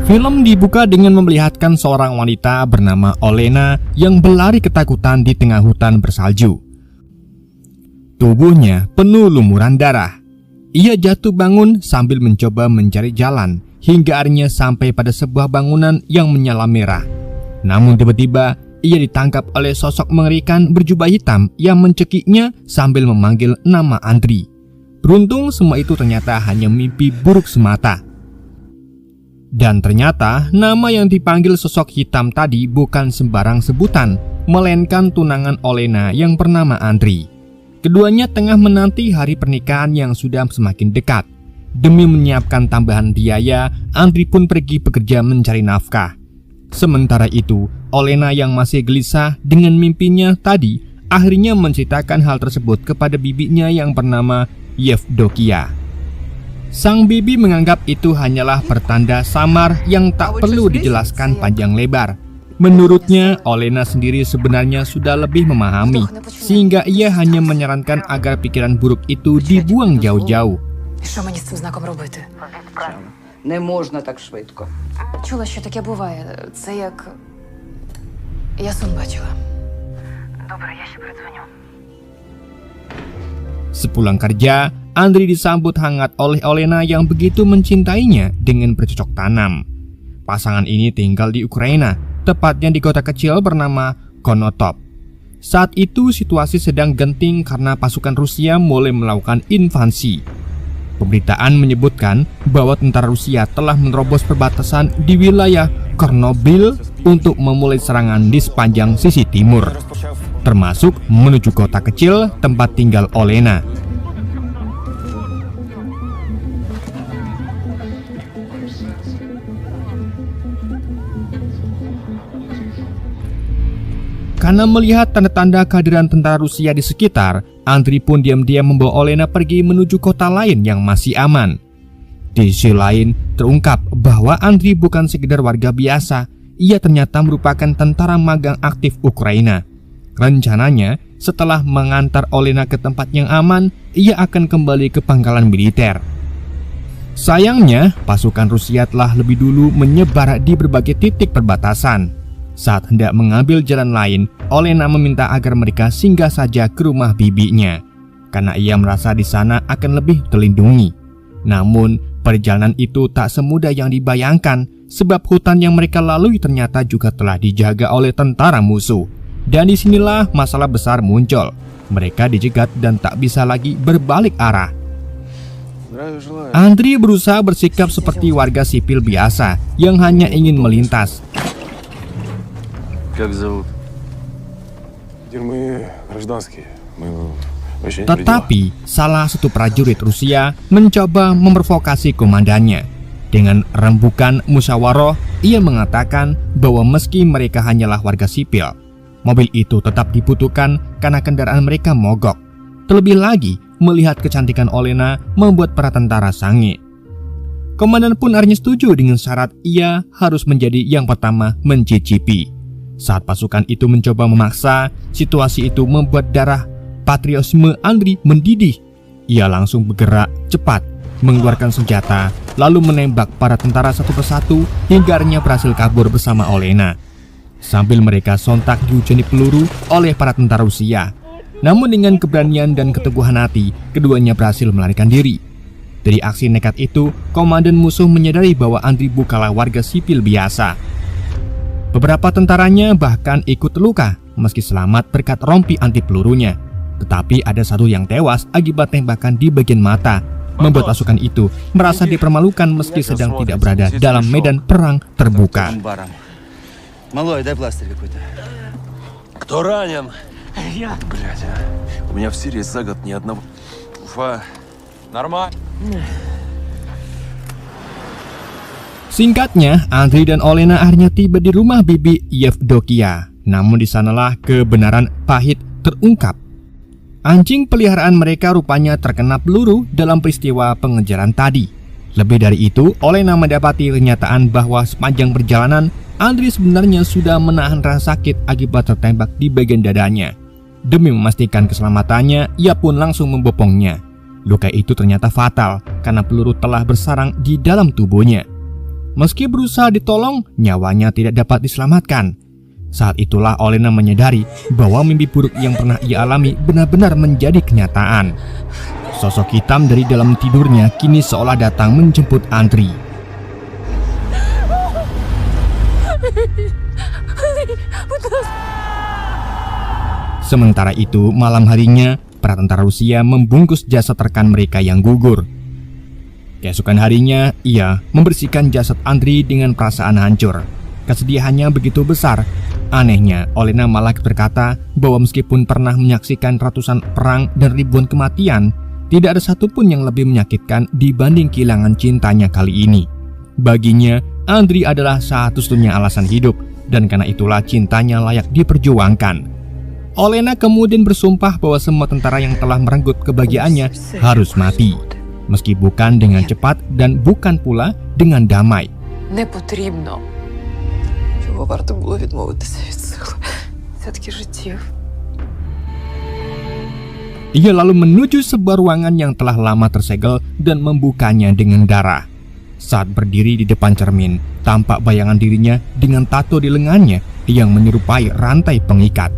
Film dibuka dengan memperlihatkan seorang wanita bernama Olena yang berlari ketakutan di tengah hutan bersalju. Tubuhnya penuh lumuran darah. Ia jatuh bangun sambil mencoba mencari jalan hingga akhirnya sampai pada sebuah bangunan yang menyala merah. Namun tiba-tiba ia ditangkap oleh sosok mengerikan berjubah hitam yang mencekiknya sambil memanggil nama Andri. Beruntung semua itu ternyata hanya mimpi buruk semata. Dan ternyata nama yang dipanggil sosok hitam tadi bukan sembarang sebutan, melainkan tunangan Olena yang bernama Andri. Keduanya tengah menanti hari pernikahan yang sudah semakin dekat. Demi menyiapkan tambahan biaya, Andri pun pergi bekerja mencari nafkah. Sementara itu, Olena yang masih gelisah dengan mimpinya tadi akhirnya menceritakan hal tersebut kepada bibinya yang bernama Yevdokia. Sang bibi menganggap itu hanyalah pertanda samar yang tak perlu dijelaskan panjang lebar. Menurutnya, Olena sendiri sebenarnya sudah lebih memahami, sehingga ia hanya menyarankan agar pikiran buruk itu dibuang jauh-jauh. Що мені з цим знаком робити? Не можна так швидко. Чула, що таке буває. Це як... Я сон бачила. Добре, я ще передзвоню. Sepulang kerja, Andri disambut hangat oleh Olena yang begitu mencintainya dengan bercocok tanam. Pasangan ini tinggal di Ukraina, tepatnya di kota kecil bernama Konotop. Saat itu situasi sedang genting karena pasukan Rusia mulai melakukan invasi. Pemberitaan menyebutkan bahwa tentara Rusia telah menerobos perbatasan di wilayah Chernobyl untuk memulai serangan di sepanjang sisi timur, termasuk menuju kota kecil tempat tinggal Olena. Karena melihat tanda-tanda kehadiran tentara Rusia di sekitar, Andri pun diam-diam membawa Olena pergi menuju kota lain yang masih aman. Di sisi lain, terungkap bahwa Andri bukan sekedar warga biasa, ia ternyata merupakan tentara magang aktif Ukraina. Rencananya, setelah mengantar Olena ke tempat yang aman, ia akan kembali ke pangkalan militer. Sayangnya, pasukan Rusia telah lebih dulu menyebar di berbagai titik perbatasan. Saat hendak mengambil jalan lain, Olena meminta agar mereka singgah saja ke rumah bibinya, karena ia merasa di sana akan lebih terlindungi. Namun, perjalanan itu tak semudah yang dibayangkan, sebab hutan yang mereka lalui ternyata juga telah dijaga oleh tentara musuh. Dan disinilah masalah besar muncul. Mereka dijegat dan tak bisa lagi berbalik arah. Andri berusaha bersikap seperti warga sipil biasa yang hanya ingin melintas. Tetapi salah satu prajurit Rusia mencoba memprovokasi komandannya. Dengan rembukan musyawarah, ia mengatakan bahwa meski mereka hanyalah warga sipil, mobil itu tetap dibutuhkan karena kendaraan mereka mogok. Terlebih lagi, melihat kecantikan Olena membuat para tentara sange. Komandan pun akhirnya setuju dengan syarat ia harus menjadi yang pertama mencicipi. Saat pasukan itu mencoba memaksa, situasi itu membuat darah patriotisme Andri mendidih. Ia langsung bergerak cepat, mengeluarkan senjata, lalu menembak para tentara satu persatu hingga akhirnya berhasil kabur bersama Olena. Sambil mereka sontak dihujani peluru oleh para tentara Rusia. Namun dengan keberanian dan keteguhan hati, keduanya berhasil melarikan diri. Dari aksi nekat itu, komandan musuh menyadari bahwa Andri bukanlah warga sipil biasa. Beberapa tentaranya bahkan ikut terluka meski selamat berkat rompi anti pelurunya. Tetapi ada satu yang tewas akibat tembakan di bagian mata, membuat pasukan itu merasa dipermalukan meski sedang tidak berada dalam medan perang terbuka. Малой, дай пластырь какой-то. Кто ранен? Я. Блядь, у меня в Сирии за год ни одного... Уфа. Нормально. Singkatnya, Andri dan Olena akhirnya tiba di rumah bibi Yevdokia. Namun di sanalah kebenaran pahit terungkap. Anjing peliharaan mereka rupanya terkena peluru dalam peristiwa pengejaran tadi. Lebih dari itu, Olena mendapati kenyataan bahwa sepanjang perjalanan, Andri sebenarnya sudah menahan rasa sakit akibat tertembak di bagian dadanya. Demi memastikan keselamatannya, ia pun langsung membopongnya. Luka itu ternyata fatal karena peluru telah bersarang di dalam tubuhnya. Meski berusaha ditolong, nyawanya tidak dapat diselamatkan. Saat itulah Olena menyadari bahwa mimpi buruk yang pernah ia alami benar-benar menjadi kenyataan. Sosok hitam dari dalam tidurnya kini seolah datang menjemput Andriy. Sementara itu, malam harinya, para tentara Rusia membungkus jasad rekan mereka yang gugur. Keesokan harinya, ia membersihkan jasad Andriy dengan perasaan hancur. Kesedihannya begitu besar. Anehnya, Olena malah berkata bahwa meskipun pernah menyaksikan ratusan perang dan ribuan kematian, tidak ada satupun yang lebih menyakitkan dibanding kehilangan cintanya kali ini. Baginya, Andriy adalah satu-satunya alasan hidup, dan karena itulah cintanya layak diperjuangkan. Olena kemudian bersumpah bahwa semua tentara yang telah merenggut kebahagiaannya harus mati, meski bukan dengan cepat dan bukan pula dengan damai. Не потрібно. Чого варто було відмовитися від сил? Все-таки життів. Ia lalu menuju sebuah ruangan yang telah lama tersegel dan membukanya dengan darah. Saat berdiri di depan cermin, tampak bayangan dirinya dengan tato di lengannya yang menyerupai rantai pengikat.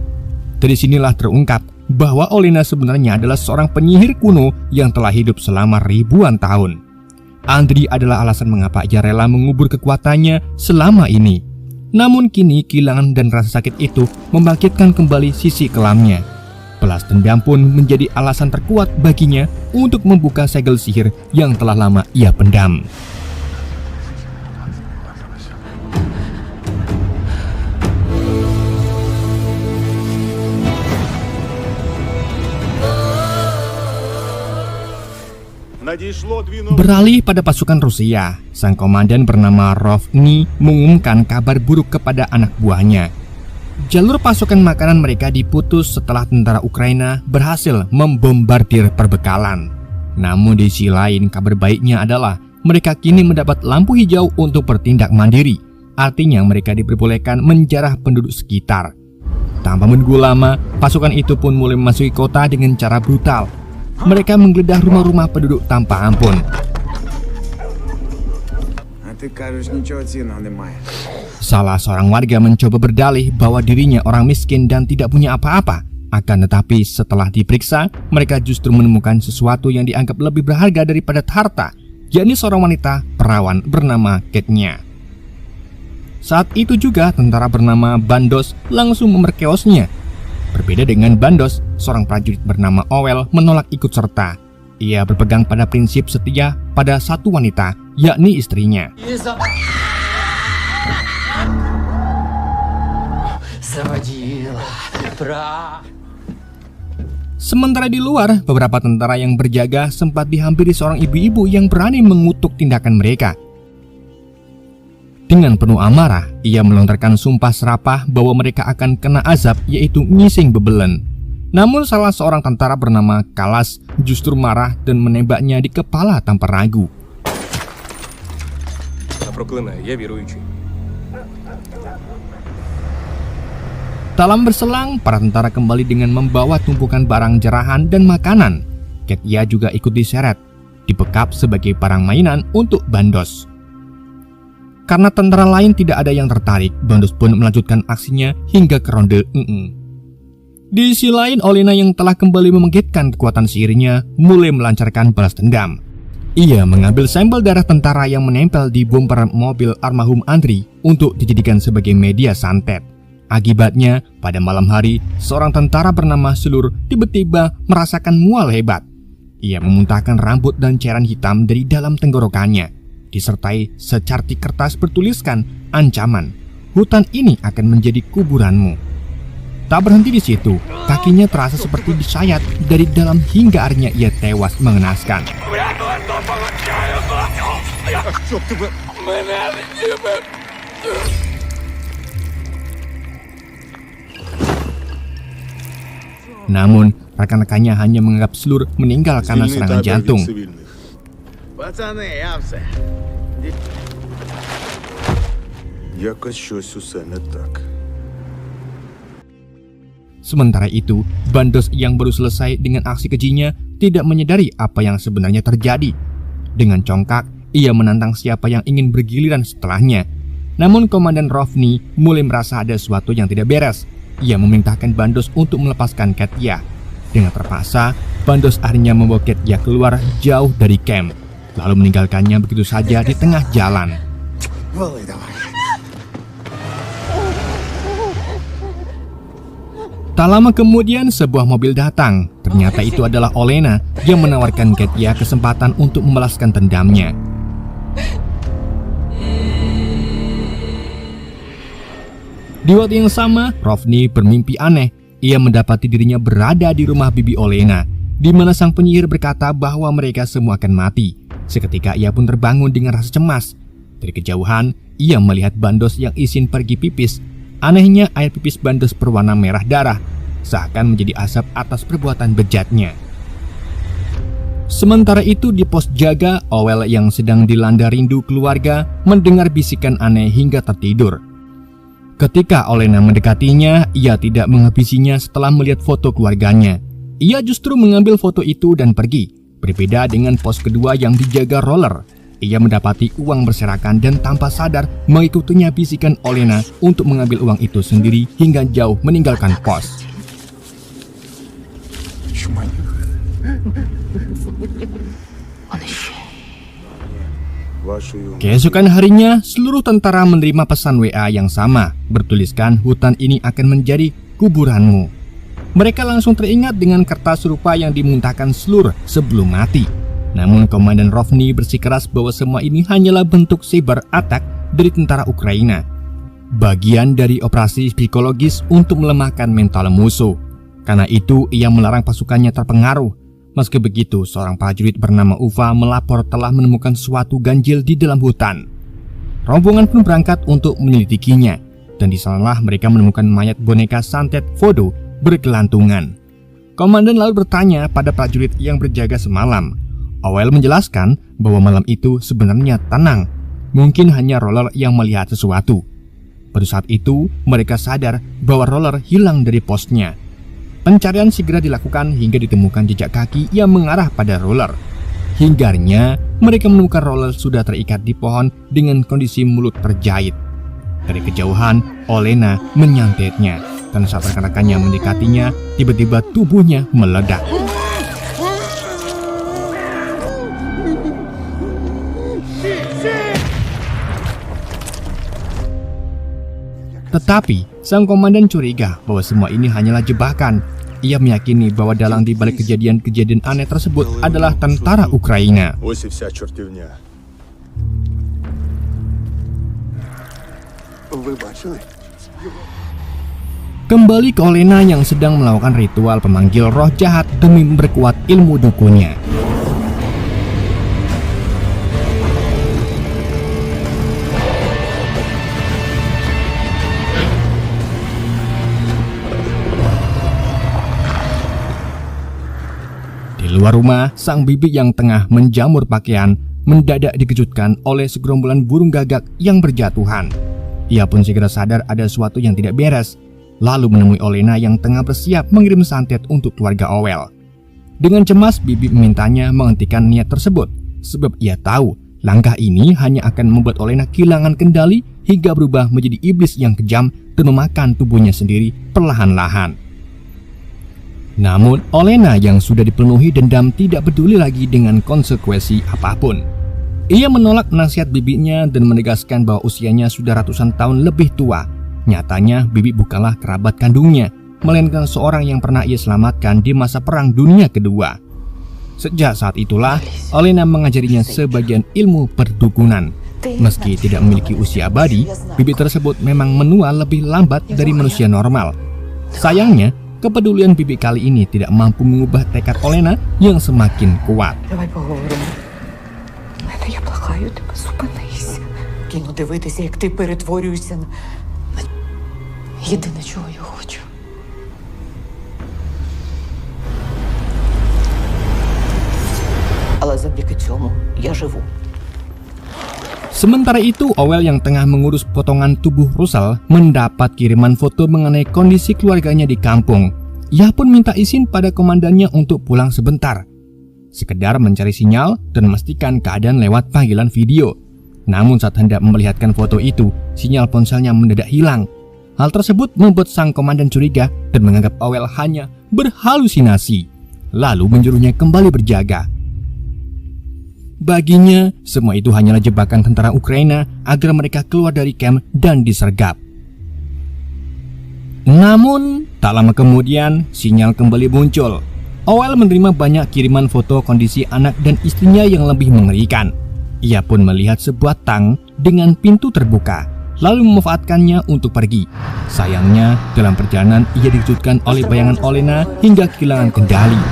Dari sinilah terungkap bahwa Olena sebenarnya adalah seorang penyihir kuno yang telah hidup selama ribuan tahun. Andriy adalah alasan mengapa ia rela mengubur kekuatannya selama ini. Namun kini kehilangan dan rasa sakit itu membangkitkan kembali sisi kelamnya. Balas dendam pun menjadi alasan terkuat baginya untuk membuka segel sihir yang telah lama ia pendam. Beralih pada pasukan Rusia, sang komandan bernama Rovny mengumumkan kabar buruk kepada anak buahnya. Jalur pasukan makanan mereka diputus setelah tentara Ukraina berhasil membombardir perbekalan. Namun di sisi lain, kabar baiknya adalah mereka kini mendapat lampu hijau untuk bertindak mandiri. Artinya mereka diperbolehkan menjarah penduduk sekitar. Tanpa menunggu lama, pasukan itu pun mulai memasuki kota dengan cara brutal. Mereka menggeledah rumah-rumah penduduk tanpa ampun. Salah seorang warga mencoba berdalih bahwa dirinya orang miskin dan tidak punya apa-apa. Akan tetapi setelah diperiksa, mereka justru menemukan sesuatu yang dianggap lebih berharga daripada harta, yakni seorang wanita perawan bernama Katnya. Saat itu juga tentara bernama Bandos langsung memerkeosnya. Berbeda dengan Bandos, seorang prajurit bernama Owel menolak ikut serta. Ia berpegang pada prinsip setia pada satu wanita, yakni istrinya. Sementara di luar, beberapa tentara yang berjaga sempat dihampiri seorang ibu-ibu yang berani mengutuk tindakan mereka. Dengan penuh amarah, ia melontarkan sumpah serapah bahwa mereka akan kena azab, yaitu ngising bebelen. Namun salah seorang tentara bernama Kalas justru marah dan menembaknya di kepala tanpa ragu. Dalam berselang, para tentara kembali dengan membawa tumpukan barang jerahan dan makanan. Katya juga ikut diseret, dibekap sebagai barang mainan untuk Bandos. Karena tentara lain tidak ada yang tertarik, Bandos pun melanjutkan aksinya hingga ke ronde. Di sisi lain, Olena yang telah kembali membangkitkan kekuatan sihirnya mulai melancarkan balas dendam. Ia mengambil sampel darah tentara yang menempel di bumper mobil almarhum Andriy untuk dijadikan sebagai media santet. Akibatnya, pada malam hari, seorang tentara bernama Slur tiba-tiba merasakan mual hebat. Ia memuntahkan rambut dan cairan hitam dari dalam tenggorokannya, disertai secarti kertas bertuliskan ancaman, "Hutan ini akan menjadi kuburanmu." Tak berhenti di situ, kakinya terasa seperti disayat dari dalam hingga akhirnya ia tewas mengenaskan. Namun, rekan-rekannya hanya menganggap Slur meninggal karena serangan jantung. Sementara itu, Bandos yang baru selesai dengan aksi kejinya tidak menyadari apa yang sebenarnya terjadi. Dengan congkak, ia menantang siapa yang ingin bergiliran setelahnya. Namun Komandan Rovni mulai merasa ada sesuatu yang tidak beres. Ia memerintahkan Bandos untuk melepaskan Katya. Dengan terpaksa, Bandos akhirnya membawa Katya keluar jauh dari camp, lalu meninggalkannya begitu saja di tengah jalan. Tak lama kemudian sebuah mobil datang. Ternyata itu adalah Olena yang menawarkan Katya kesempatan untuk membalaskan dendamnya. Di waktu yang sama, Rovni bermimpi aneh. Ia mendapati dirinya berada di rumah Bibi Olena, di mana sang penyihir berkata bahwa mereka semua akan mati. Seketika ia pun terbangun dengan rasa cemas. Dari kejauhan, ia melihat Bandos yang izin pergi pipis. Anehnya, air pipis Bandos berwarna merah darah, seakan menjadi asap atas perbuatan bejatnya. Sementara itu di pos jaga, Owel yang sedang dilanda rindu keluarga mendengar bisikan aneh hingga tertidur. Ketika Olena mendekatinya, ia tidak menghabisinya setelah melihat foto keluarganya. Ia justru mengambil foto itu dan pergi. Berbeda dengan pos kedua yang dijaga Roller. Ia mendapati uang berserakan dan tanpa sadar mengikutinya bisikan Olena untuk mengambil uang itu sendiri hingga jauh meninggalkan pos. Keesokan harinya, seluruh tentara menerima pesan WA yang sama, bertuliskan hutan ini akan menjadi kuburanmu. Mereka langsung teringat dengan kertas serupa yang dimuntahkan seluruh sebelum mati. Namun Komandan Rovni bersikeras bahwa semua ini hanyalah bentuk cyber attack dari tentara Ukraina, bagian dari operasi psikologis untuk melemahkan mental musuh. Karena itu ia melarang pasukannya terpengaruh. Meski begitu, seorang prajurit bernama Uva melapor telah menemukan suatu ganjil di dalam hutan. Rombongan pun berangkat untuk menyelidikinya, dan di sanalah mereka menemukan mayat boneka santet Vodo bergelantungan. Komandan lalu bertanya pada prajurit yang berjaga semalam. Owel menjelaskan bahwa malam itu sebenarnya tenang, mungkin hanya Roller yang melihat sesuatu. Pada saat itu, mereka sadar bahwa Roller hilang dari posnya. Pencarian segera dilakukan hingga ditemukan jejak kaki yang mengarah pada Roller. Hingganya, mereka menemukan Roller sudah terikat di pohon dengan kondisi mulut terjahit. Dari kejauhan, Olena menyantetnya, dan saat rekan-rekannya mendekatinya, tiba-tiba tubuhnya meledak. Tetapi, sang komandan curiga bahwa semua ini hanyalah jebakan. Ia meyakini bahwa dalang di balik kejadian-kejadian aneh tersebut adalah tentara Ukraina. Kembali ke Olena yang sedang melakukan ritual pemanggil roh jahat demi memperkuat ilmu dukunnya. Di luar rumah, sang bibi yang tengah menjamur pakaian mendadak dikejutkan oleh segerombolan burung gagak yang berjatuhan. Ia pun segera sadar ada sesuatu yang tidak beres, lalu menemui Olena yang tengah bersiap mengirim santet untuk keluarga Owel. Dengan cemas, bibi memintanya menghentikan niat tersebut, sebab ia tahu langkah ini hanya akan membuat Olena kehilangan kendali hingga berubah menjadi iblis yang kejam dan memakan tubuhnya sendiri perlahan-lahan. Namun, Olena yang sudah dipenuhi dendam tidak peduli lagi dengan konsekuensi apapun. Ia menolak nasihat bibinya dan menegaskan bahwa usianya sudah ratusan tahun lebih tua. Nyatanya, bibi bukanlah kerabat kandungnya, melainkan seorang yang pernah ia selamatkan di masa Perang Dunia Kedua. Sejak saat itulah, Olena mengajarinya sebagian ilmu perdukunan. Meski tidak memiliki usia abadi, bibi tersebut memang menua lebih lambat dari manusia normal. Sayangnya, kepedulian bibi kali ini tidak mampu mengubah tekad Olena yang semakin kuat. Давай поговоримо. Я благаю тебе, зупинися. Кіно дивитися, як ти перетворюєшся на... Єдине, чого я хочу. Але завдяки цьому я живу. Sementara itu, Owel yang tengah mengurus potongan tubuh Russell mendapat kiriman foto mengenai kondisi keluarganya di kampung. Ia pun minta izin pada komandannya untuk pulang sebentar. sekedar mencari sinyal dan memastikan keadaan lewat panggilan video. Namun saat hendak memperlihatkan foto itu, sinyal ponselnya mendadak hilang. Hal tersebut membuat sang komandan curiga dan menganggap Owell hanya berhalusinasi, lalu menyuruhnya kembali berjaga. Baginya, semua itu hanyalah jebakan tentara Ukraina agar mereka keluar dari camp dan disergap. Namun, tak lama kemudian, sinyal kembali muncul. Owell menerima banyak kiriman foto kondisi anak dan istrinya yang lebih mengerikan. Ia pun melihat sebuah tang dengan pintu terbuka, lalu memanfaatkannya untuk pergi. Sayangnya, dalam perjalanan ia dikejutkan oleh bayangan Olena hingga kehilangan kendali.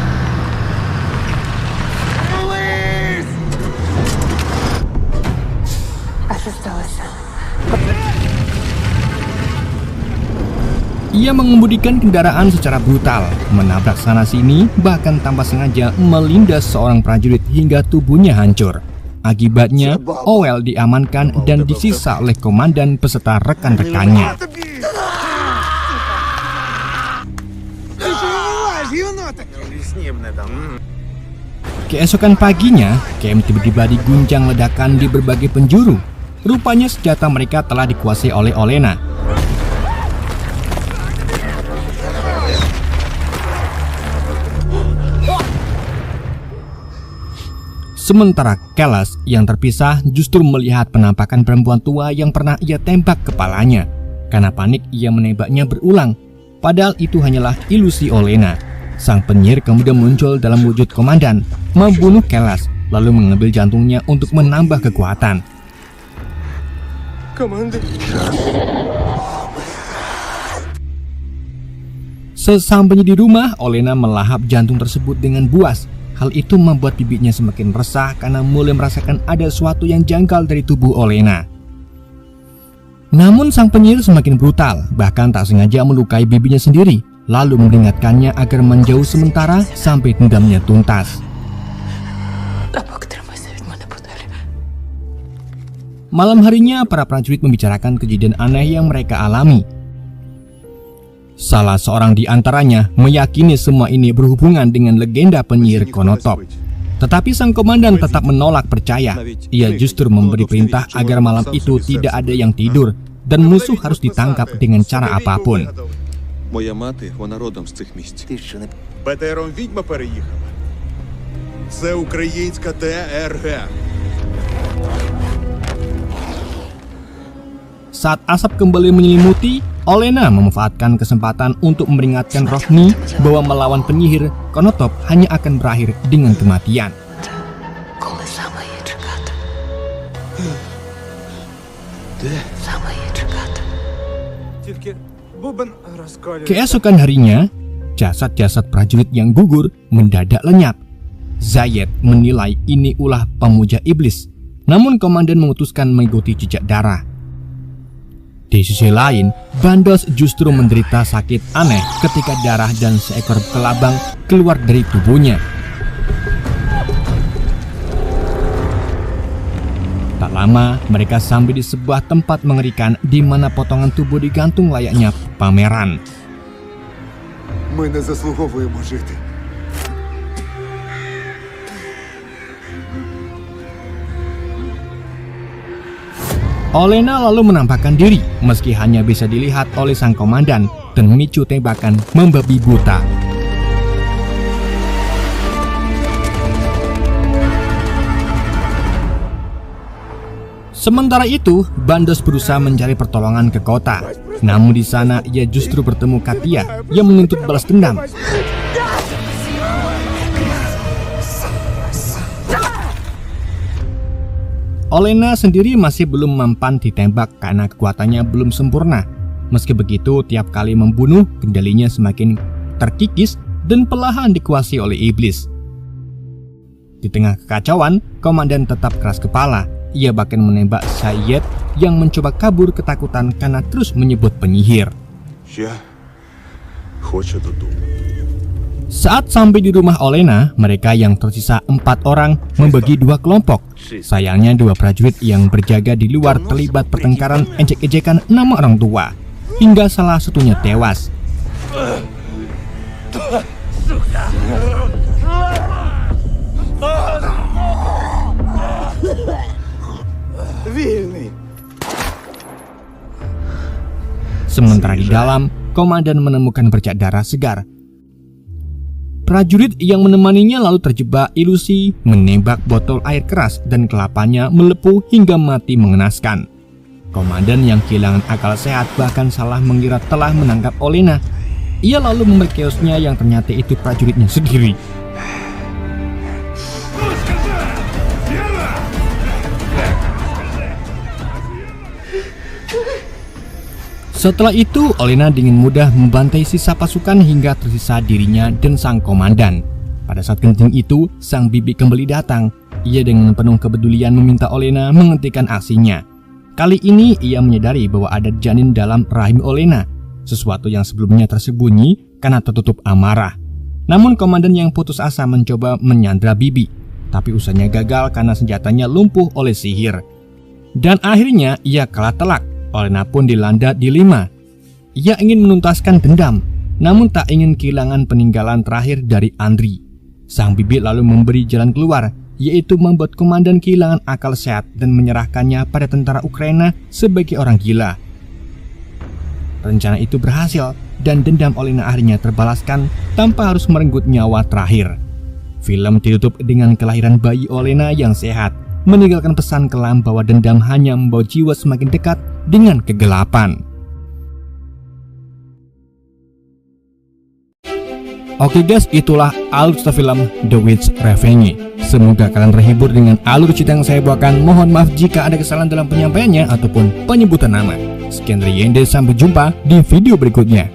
Ia mengemudikan kendaraan secara brutal, menabrak sana-sini, bahkan tanpa sengaja melindas seorang prajurit hingga tubuhnya hancur. Akibatnya, Owell diamankan dan disisa oleh komandan beserta rekan-rekannya. Keesokan paginya, camp tiba-tiba diguncang ledakan di berbagai penjuru. Rupanya senjata mereka telah dikuasai oleh Olena. Sementara Kelas yang terpisah justru melihat penampakan perempuan tua yang pernah ia tembak kepalanya. Karena panik ia menembaknya berulang. Padahal itu hanyalah ilusi Olena. Sang penyihir kemudian muncul dalam wujud komandan, membunuh Kelas, lalu mengambil jantungnya untuk menambah kekuatan. Sesampainya di rumah, Olena melahap jantung tersebut dengan buas. Hal itu membuat bibinya semakin resah karena mulai merasakan ada sesuatu yang janggal dari tubuh Olena. Namun sang penyihir semakin brutal, bahkan tak sengaja melukai bibinya sendiri, lalu memperingatkannya agar menjauh sementara sampai dendamnya tuntas. Malam harinya, para prajurit membicarakan kejadian aneh yang mereka alami. Salah seorang di antaranya meyakini semua ini berhubungan dengan legenda penyihir Konotop. Tetapi sang komandan tetap menolak percaya. Ia justru memberi perintah agar malam itu tidak ada yang tidur dan musuh harus ditangkap dengan cara apapun. Моя мати, вона родом з цих місць. Ти що не БТРом відьма переїхала. Це українська ДРГ. Saat asap kembali menyelimuti, Olena memanfaatkan kesempatan untuk memperingatkan Rohni bahwa melawan penyihir Konotop hanya akan berakhir dengan kematian. Keesokan harinya, jasad-jasad prajurit yang gugur mendadak lenyap. Zayed menilai ini ulah pemuja iblis, namun komandan memutuskan mengikuti jejak darah. Di sisi lain, Bandos justru menderita sakit aneh ketika darah dan seekor kelabang keluar dari tubuhnya. Tak lama, mereka sampai di sebuah tempat mengerikan di mana potongan tubuh digantung layaknya pameran. Ми не заслуговуємо жити. Olena lalu menampakkan diri meski hanya bisa dilihat oleh sang komandan dan memicu tembakan membabi buta. Sementara itu, Bandos berusaha mencari pertolongan ke kota. Namun di sana ia justru bertemu Katia yang menuntut balas dendam. Olena sendiri masih belum mempan ditembak karena kekuatannya belum sempurna. Meski begitu, tiap kali membunuh, kendalinya semakin terkikis dan perlahan dikuasai oleh iblis. Di tengah kekacauan, komandan tetap keras kepala. Ia bahkan menembak Zayed yang mencoba kabur ketakutan karena terus menyebut penyihir. Я хочу додому. Saat sampai di rumah Olena, mereka yang tersisa 4 orang membagi 2 kelompok. Sayangnya 2 prajurit yang berjaga di luar terlibat pertengkaran ejek-ejekan nama orang tua, hingga salah satunya tewas. Sementara di dalam, komandan menemukan bercak darah segar. Prajurit yang menemaninya lalu terjebak ilusi, menembak botol air keras dan kelapanya melepuh hingga mati mengenaskan. Komandan yang kehilangan akal sehat bahkan salah mengira telah menangkap Olena. Ia lalu memerkiosnya yang ternyata itu prajuritnya sendiri. Setelah itu, Olena dengan mudah membantai sisa pasukan hingga tersisa dirinya dan sang komandan. Pada saat genting itu, sang bibi kembali datang. Ia dengan penuh kepedulian meminta Olena menghentikan aksinya. Kali ini ia menyadari bahwa ada janin dalam rahim Olena, sesuatu yang sebelumnya tersembunyi karena tertutup amarah. Namun komandan yang putus asa mencoba menyandra bibi, tapi usahanya gagal karena senjatanya lumpuh oleh sihir. Dan akhirnya ia kalah telak. Olena pun dilanda dilema. Ia ingin menuntaskan dendam, namun tak ingin kehilangan peninggalan terakhir dari Andriy. Sang bibi lalu memberi jalan keluar, yaitu membuat komandan kehilangan akal sehat dan menyerahkannya pada tentara Ukraina sebagai orang gila. Rencana itu berhasil dan dendam Olena akhirnya terbalaskan tanpa harus merenggut nyawa terakhir. Film ditutup dengan kelahiran bayi Olena yang sehat, meninggalkan pesan kelam bahwa dendam hanya membawa jiwa semakin dekat dengan kegelapan. Oke guys, itulah alur cerita film The Witch Revenge. Semoga kalian terhibur dengan alur cerita yang saya bawakan. Mohon maaf jika ada kesalahan dalam penyampaiannya ataupun penyebutan nama. Sekian dari Yende, sampai jumpa di video berikutnya.